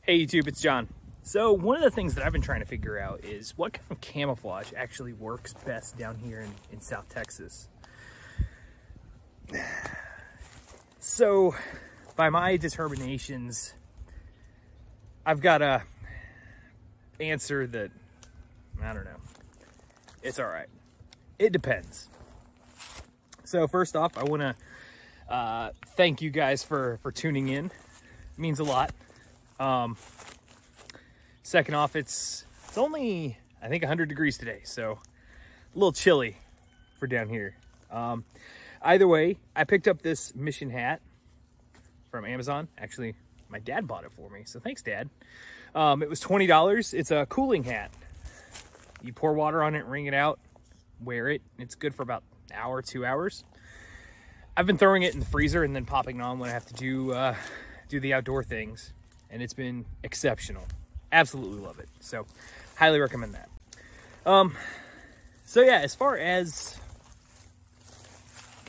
Hey YouTube, it's John. So one of the things that I've been trying to figure out is what kind of camouflage actually works best down here in South Texas. So by my determinations, I've got a answer that, I don't know, it's all right. It depends. So first off, I want to thank you guys for tuning in. It means a lot. Second off, it's only, I think, 100 degrees today, so a little chilly for down here. Either way, I picked up this mission hat from Amazon. Actually, my dad bought it for me, so thanks, Dad. It was $20. It's a cooling hat. You pour water on it, wring it out, wear it. It's good for about an hour, 2 hours. I've been throwing it in the freezer and then popping it on when I have to do the outdoor things, and it's been exceptional. Absolutely love it. So highly recommend that. So yeah, as far as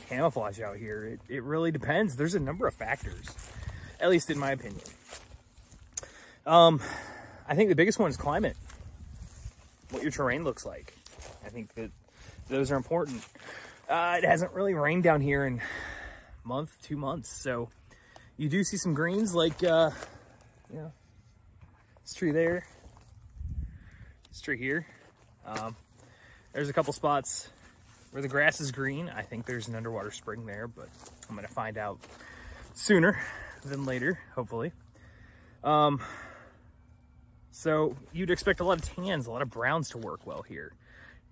camouflage out here, it really depends. There's a number of factors, at least in my opinion. I think the biggest one is climate, what your terrain looks like. I think that those are important. It hasn't really rained down here in a month, 2 months, so you do see some greens, like you know, this tree there, this tree here. There's a couple spots where the grass is green. I think there's an underwater spring there, but I'm gonna find out sooner than later, hopefully. So you'd expect a lot of tans, a lot of browns to work well here.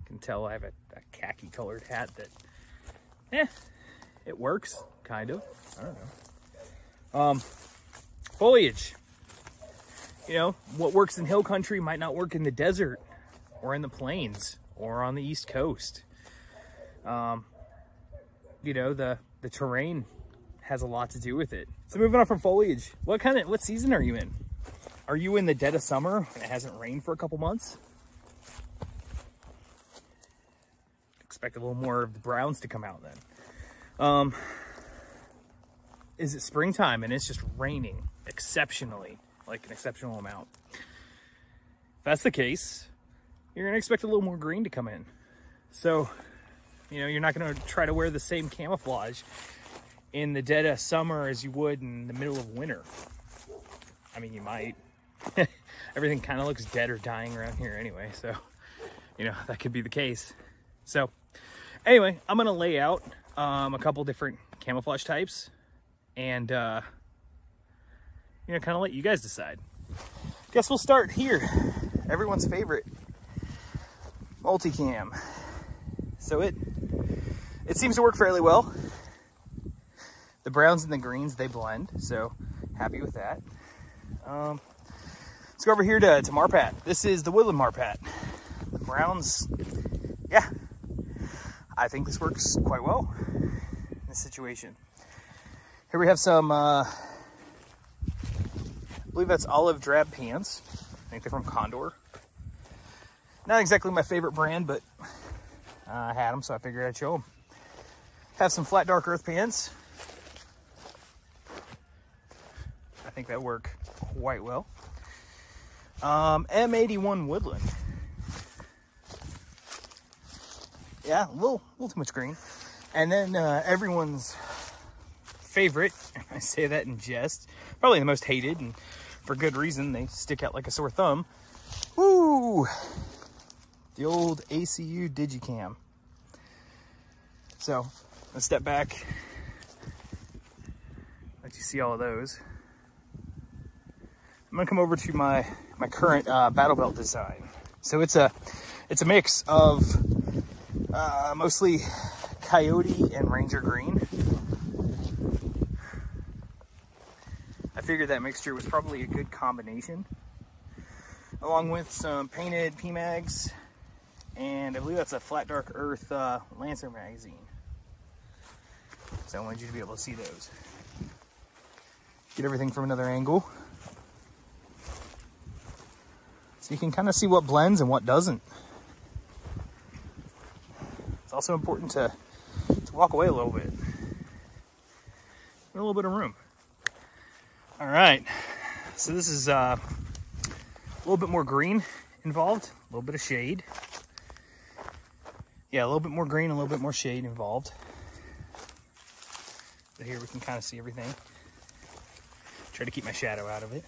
You can tell I have a khaki colored hat that, it works, kind of. I don't know. Foliage. You know, what works in hill country might not work in the desert or in the plains or on the East Coast. You know, the terrain has a lot to do with it. So moving on from foliage, what season are you in? Are you in the dead of summer and it hasn't rained for a couple months? Expect a little more of the browns to come out then. Is it springtime and it's just raining exceptionally, like an exceptional amount? If that's the case, you're gonna expect a little more green to come in. So, you know, you're not gonna try to wear the same camouflage in the dead of summer as you would in the middle of winter. I mean, you might. Everything kind of looks dead or dying around here anyway, so, you know, that could be the case. So, anyway, I'm gonna lay out a couple different camouflage types and, you know, kind of let you guys decide. Guess we'll start here. Everyone's favorite, multicam. So it seems to work fairly well. The browns and the greens, they blend, so happy with that. Let's go over here to Marpat. This is the woodland Marpat. The browns, yeah, I think this works quite well in this situation. Here we have some, I believe that's olive drab pants. I think they're from Condor. Not exactly my favorite brand, but I had them, so I figured I'd show them. Have some flat dark earth pants. I think that work quite well. M81 woodland. Yeah, a little too much green. And then everyone's favorite, I say that in jest, probably the most hated, and for good reason. They stick out like a sore thumb. Woo! The old ACU Digicam. So let's step back, let you see all of those. I'm gonna come over to my current battle belt design. So it's a mix of mostly coyote and ranger green. I figured that mixture was probably a good combination, along with some painted PMags, and I believe that's a flat dark earth Lancer magazine. So I wanted you to be able to see those. Get everything from another angle, so you can kind of see what blends and what doesn't. It's also important to walk away a little bit. A little bit of room. All right, so this is little bit more green involved, a little bit of shade. Yeah, a little bit more green, a little bit more shade involved. But here we can kind of see everything. Try to keep my shadow out of it.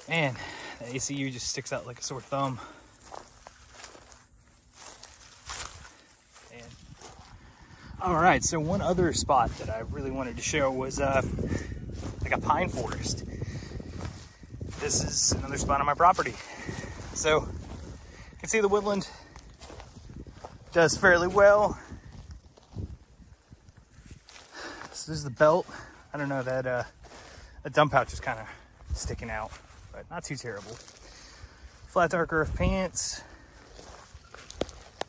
Man, the ACU just sticks out like a sore thumb. And all right, so one other spot that I really wanted to show was like a pine forest. This is another spot on my property. So you can see the woodland does fairly well. So this is the belt. I don't know, that dump pouch is kind of sticking out, but not too terrible. Flat dark earth pants,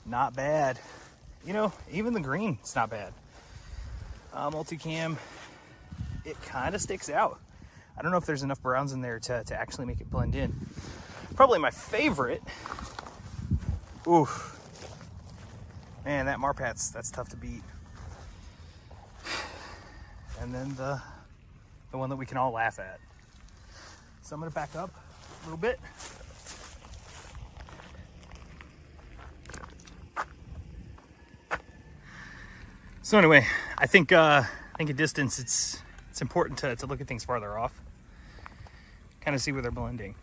not bad. You know, even the green, it's not bad. Multicam, it kind of sticks out. I don't know if there's enough browns in there to actually make it blend in. Probably my favorite. Oof. Man, that Marpat's, that's tough to beat. And then the one that we can all laugh at. So I'm gonna back up a little bit. So anyway, I think at distance it's important to look at things farther off. Kind of see where they're blending,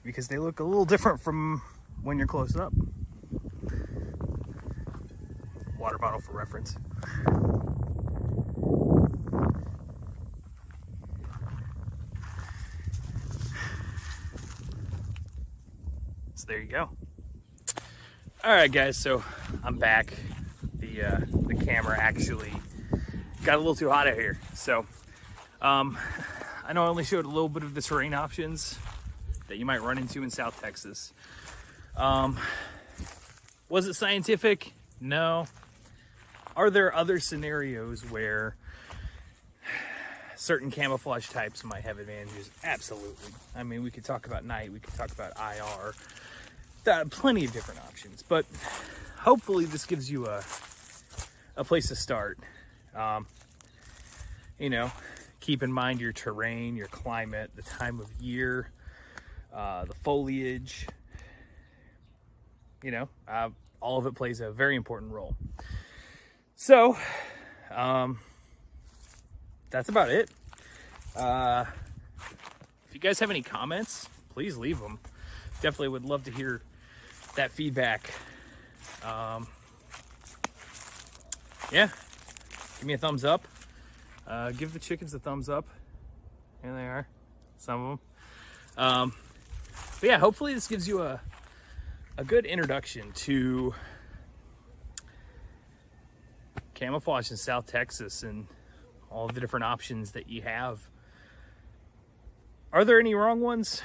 because they look a little different from when you're close up. Water bottle for reference. So there you go. All right, guys, so I'm back. The camera actually got a little too hot out here. So I know I only showed a little bit of the terrain options that you might run into in South Texas. Was it scientific? No. Are there other scenarios where certain camouflage types might have advantages? Absolutely. I mean, we could talk about night, we could talk about IR, plenty of different options, but hopefully this gives you a place to start. You know, keep in mind your terrain, your climate, the time of year, the foliage, you know, all of it plays a very important role. So, that's about it. If you guys have any comments, please leave them. Definitely would love to hear that feedback. Yeah, give me a thumbs up. Give the chickens a thumbs up. Here they are, some of them. But yeah, hopefully this gives you a good introduction to camouflage in South Texas and all the different options that you have. Are there any wrong ones?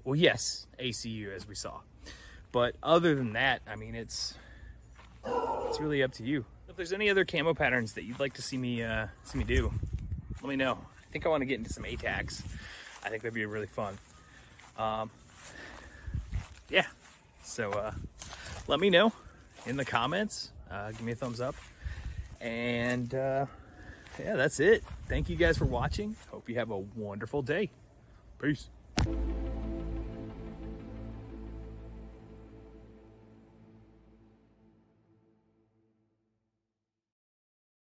Well, yes, ACU, as we saw. But other than that, I mean, it's really up to you. If there's any other camo patterns that you'd like to see me do, let me know. I think I want to get into some ATACs. I think that'd be really fun. Yeah, so let me know in the comments. Give me a thumbs up. And yeah, that's it. Thank you guys for watching. Hope you have a wonderful day. Peace.